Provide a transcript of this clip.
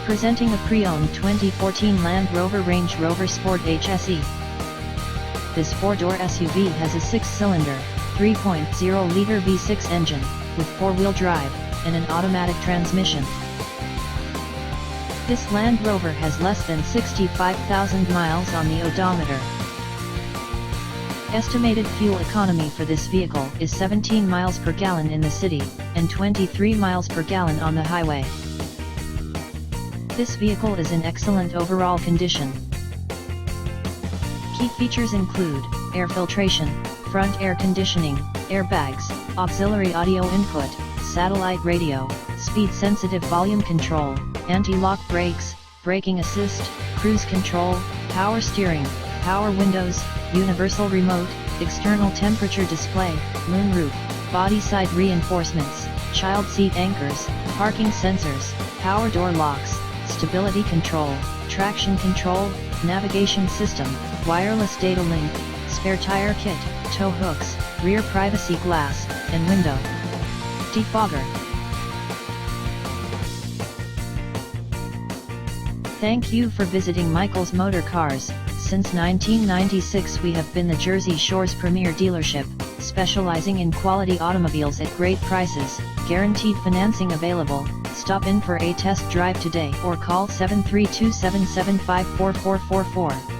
Presenting a pre-owned 2014 Land Rover Range Rover Sport HSE. This four-door SUV has a six-cylinder, 3.0-liter V6 engine, with four-wheel drive, and an automatic transmission. This Land Rover has less than 65,000 miles on the odometer. Estimated fuel economy for this vehicle is 17 miles per gallon in the city, and 23 miles per gallon on the highway. This vehicle is in excellent overall condition. Key features include air filtration, front air conditioning, airbags, auxiliary audio input, satellite radio, speed-sensitive volume control, anti-lock brakes, braking assist, cruise control, power steering, power windows, universal remote, external temperature display, moonroof, body side reinforcements, child seat anchors, parking sensors, power door locks, stability control, traction control, navigation system, wireless data link, spare tire kit, tow hooks, rear privacy glass, and window defogger. Thank you for visiting Michael's Motorcars. Since 1996 we have been the Jersey Shore's premier dealership, specializing in quality automobiles at great prices, guaranteed financing available. Stop in for a test drive today or call 732-775-4444.